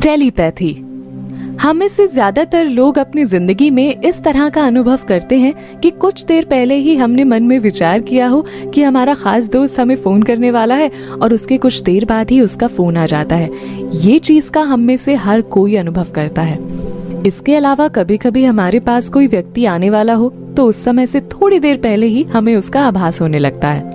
Telepathy. हम में से ज्यादातर लोग अपनी जिंदगी में इस तरह का अनुभव करते हैं कि कुछ देर पहले ही हमने मन में विचार किया हो कि हमारा खास दोस्त हमें फोन करने वाला है और उसके कुछ देर बाद ही उसका फोन आ जाता है। ये चीज का हम में से हर कोई अनुभव करता है। इसके अलावा कभी कभी हमारे पास कोई व्यक्ति आने वाला हो तो उस समय से थोड़ी देर पहले ही हमें उसका आभास होने लगता है।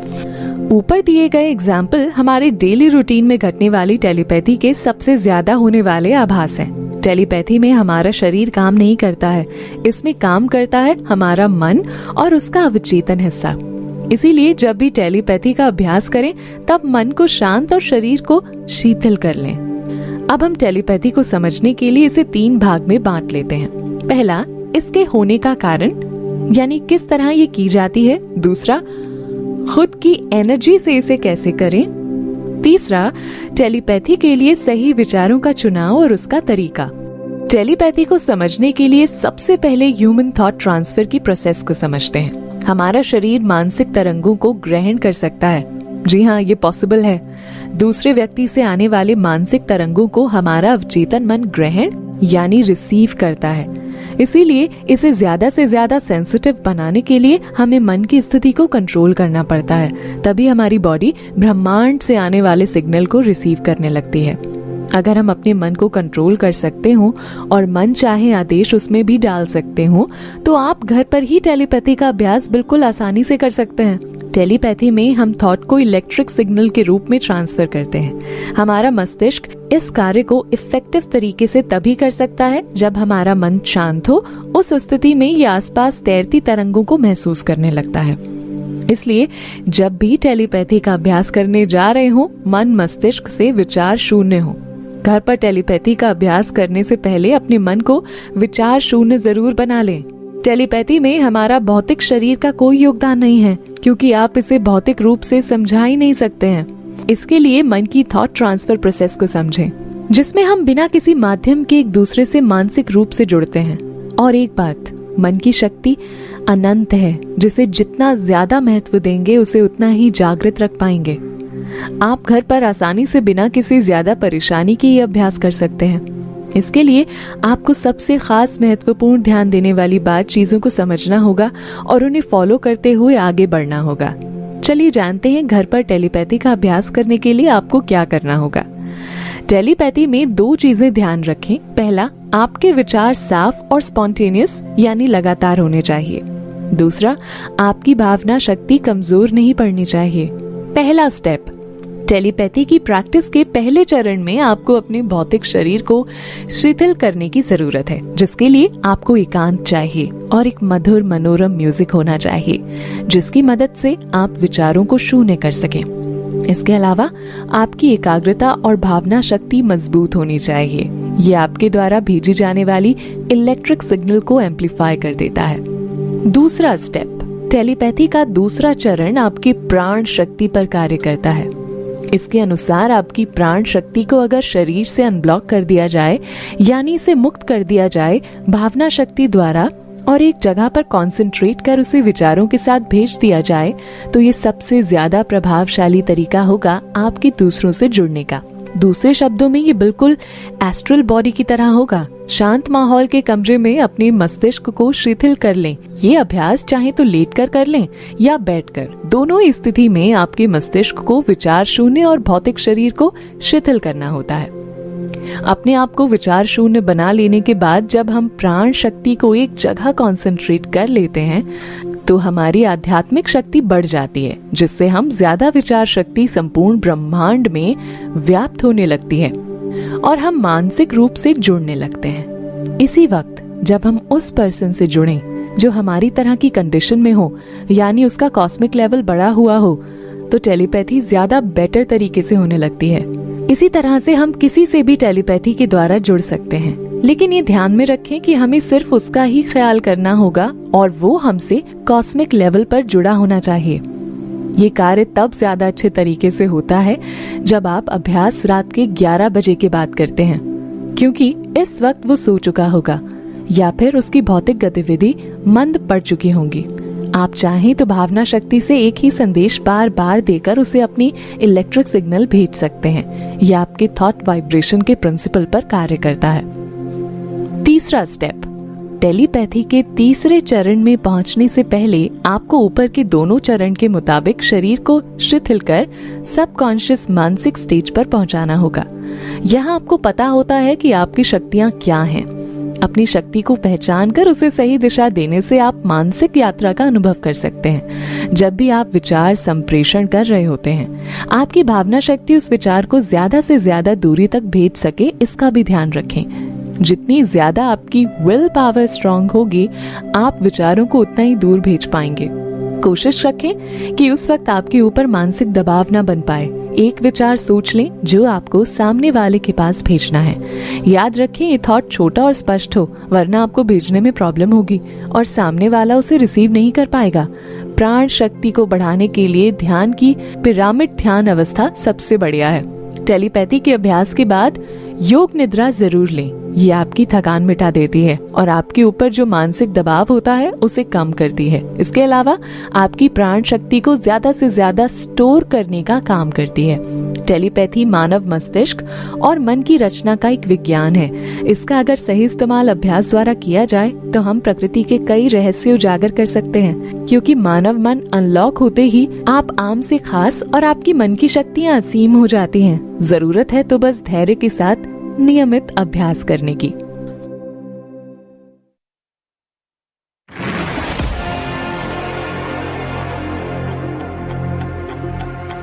ऊपर दिए गए एग्जाम्पल हमारे डेली रूटीन में घटने वाली टेलीपैथी के सबसे ज्यादा होने वाले आभास हैं। टेलीपैथी में हमारा शरीर काम नहीं करता है, इसमें काम करता है हमारा मन और उसका अवचेतन हिस्सा। इसीलिए जब भी टेलीपैथी का अभ्यास करें तब मन को शांत और शरीर को शीतल कर लें। अब हम टेलीपैथी को समझने के लिए इसे 3 भाग में बांट लेते हैं। पहला, इसके होने का कारण, यानी किस तरह ये की जाती है। दूसरा, खुद की एनर्जी से इसे कैसे करें। तीसरा, टेलीपैथी के लिए सही विचारों का चुनाव और उसका तरीका। टेलीपैथी को समझने के लिए सबसे पहले ह्यूमन थॉट ट्रांसफर की प्रोसेस को समझते हैं। हमारा शरीर मानसिक तरंगों को ग्रहण कर सकता है। जी हाँ, ये पॉसिबल है। दूसरे व्यक्ति से आने वाले मानसिक तरंगों को हमारा अवचेतन मन ग्रहण यानी रिसीव करता है। इसीलिए इसे ज्यादा से ज्यादा सेंसिटिव बनाने के लिए हमें मन की स्थिति को कंट्रोल करना पड़ता है। तभी हमारी बॉडी ब्रह्मांड से आने वाले सिग्नल को रिसीव करने लगती है। अगर हम अपने मन को कंट्रोल कर सकते हो और मन चाहे आदेश उसमें भी डाल सकते हो तो आप घर पर ही टेलीपैथी का अभ्यास बिल्कुल आसानी से कर सकते हैं। टेलीपैथी में हम थॉट को इलेक्ट्रिक सिग्नल के रूप में ट्रांसफर करते हैं। हमारा मस्तिष्क इस कार्य को इफेक्टिव तरीके से तभी कर सकता है जब हमारा मन शांत हो। उस स्थिति में ये आसपास तैरती तरंगों को महसूस करने लगता है। इसलिए जब भी टेलीपैथी का अभ्यास करने जा रहे हो, मन मस्तिष्क से विचार शून्य हो। घर पर टेलीपैथी का अभ्यास करने से पहले अपने मन को विचार शून्य जरूर बना लें। टेलीपैथी में हमारा भौतिक शरीर का कोई योगदान नहीं है, क्योंकि आप इसे भौतिक रूप से समझा ही नहीं सकते हैं। इसके लिए मन की थॉट ट्रांसफर प्रोसेस को समझें, जिसमें हम बिना किसी माध्यम के एक दूसरे से मानसिक रूप से जुड़ते हैं। और एक बात, मन की शक्ति अनंत है, जिसे जितना ज्यादा महत्व देंगे उसे उतना ही जागृत रख पाएंगे। आप घर पर आसानी से बिना किसी ज्यादा परेशानी के ये अभ्यास कर सकते हैं। इसके लिए आपको सबसे खास महत्वपूर्ण ध्यान देने वाली बात चीजों को समझना होगा और उन्हें फॉलो करते हुए आगे बढ़ना होगा। चलिए जानते हैं घर पर टेलीपैथी का अभ्यास करने के लिए आपको क्या करना होगा। टेलीपैथी में 2 चीजें ध्यान रखें। पहला, आपके विचार साफ और स्पॉन्टेनियस यानी लगातार होने चाहिए। दूसरा, आपकी भावना शक्ति कमजोर नहीं पड़नी चाहिए। पहला स्टेप, टेलीपैथी की प्रैक्टिस के पहले चरण में आपको अपने भौतिक शरीर को शिथिल करने की जरूरत है, जिसके लिए आपको एकांत चाहिए और एक मधुर मनोरम म्यूजिक होना चाहिए, जिसकी मदद से आप विचारों को शून्य कर सकें। इसके अलावा आपकी एकाग्रता और भावना शक्ति मजबूत होनी चाहिए। ये आपके द्वारा भेजी जाने वाली इलेक्ट्रिक सिग्नल को एम्पलीफाई कर देता है। दूसरा स्टेप, टेलीपैथी का दूसरा चरण आपकी प्राण शक्ति पर कार्य करता है। इसके अनुसार आपकी प्राण शक्ति को अगर शरीर से अनब्लॉक कर दिया जाए, यानी इसे मुक्त कर दिया जाए भावना शक्ति द्वारा, और एक जगह पर कंसंट्रेट कर उसे विचारों के साथ भेज दिया जाए, तो ये सबसे ज्यादा प्रभावशाली तरीका होगा आपके दूसरों से जुड़ने का। दूसरे शब्दों में ये बिल्कुल एस्ट्रल बॉडी की तरह होगा। शांत माहौल के कमरे में अपने मस्तिष्क को शिथिल कर लें। ये अभ्यास चाहे तो लेटकर कर लें या बैठकर, दोनों ही स्थिति में आपके मस्तिष्क को विचार शून्य और भौतिक शरीर को शिथिल करना होता है। अपने आप को विचार शून्य बना लेने के बाद जब हम प्राण शक्ति को एक जगह कंसंट्रेट कर लेते हैं तो हमारी आध्यात्मिक शक्ति बढ़ जाती है, जिससे हम ज्यादा विचार शक्ति संपूर्ण ब्रह्मांड में व्याप्त होने लगती है और हम मानसिक रूप से जुड़ने लगते हैं। इसी वक्त जब हम उस पर्सन से जुड़ें जो हमारी तरह की कंडीशन में हो, यानी उसका कॉस्मिक लेवल बढ़ा हुआ हो, तो टेलीपैथी ज्यादा बेटर तरीके से होने लगती है। इसी तरह से हम किसी से भी टेलीपैथी के द्वारा जुड़ सकते हैं, लेकिन ये ध्यान में रखें कि हमें सिर्फ उसका ही ख्याल करना होगा और वो हमसे कॉस्मिक लेवल पर जुड़ा होना चाहिए। ये कार्य तब ज्यादा अच्छे तरीके से होता है जब आप अभ्यास रात के 11 बजे के बाद करते हैं, क्योंकि इस वक्त वो सो चुका होगा या फिर उसकी भौतिक गतिविधि मंद पड़ चुकी होंगी। आप चाहें तो भावना शक्ति से एक ही संदेश बार बार देकर उसे अपनी इलेक्ट्रिक सिग्नल भेज सकते हैं। यह आपके थॉट वाइब्रेशन के प्रिंसिपल पर कार्य करता है। तीसरा स्टेप, टेलीपैथी के तीसरे चरण में पहुंचने से पहले आपको ऊपर के दोनों चरण के मुताबिक शरीर को शिथिल कर सबकॉन्शियस मानसिक स्टेज पर पहुंचाना होगा। यहाँ आपको पता होता है कि आपकी शक्तियां क्या हैं। अपनी शक्ति को पहचान कर उसे सही दिशा देने से आप मानसिक यात्रा का अनुभव कर सकते हैं। जब भी आप विचार संप्रेषण कर रहे होते हैं, आपकी भावना शक्ति उस विचार को ज्यादा से ज्यादा दूरी तक भेज सके, इसका भी ध्यान रखें। जितनी ज्यादा आपकी विल पावर स्ट्रांग होगी, आप विचारों को उतना ही दूर भेज पाएंगे। कोशिश रखें कि उस वक्त आपके ऊपर मानसिक दबाव ना बन पाए। एक विचार सोच लें जो आपको सामने वाले के पास भेजना है। याद रखें, ये थॉट छोटा और स्पष्ट हो, वरना आपको भेजने में प्रॉब्लम होगी और सामने वाला उसे रिसीव नहीं कर पाएगा। प्राण शक्ति को बढ़ाने के लिए ध्यान की पिरामिड ध्यान अवस्था सबसे बढ़िया है। टेलीपैथी के अभ्यास के बाद योग निद्रा जरूर लें। ये आपकी थकान मिटा देती है और आपके ऊपर जो मानसिक दबाव होता है उसे कम करती है। इसके अलावा आपकी प्राण शक्ति को ज्यादा से ज्यादा स्टोर करने का काम करती है। टेलीपैथी मानव मस्तिष्क और मन की रचना का एक विज्ञान है। इसका अगर सही इस्तेमाल अभ्यास द्वारा किया जाए तो हम प्रकृति के कई रहस्य उजागर कर सकते हैं, क्योंकि मानव मन अनलॉक होते ही आप आम से खास और आपकी मन की शक्तियाँ असीम हो जाती हैं। जरूरत है तो बस धैर्य के साथ नियमित अभ्यास करने की।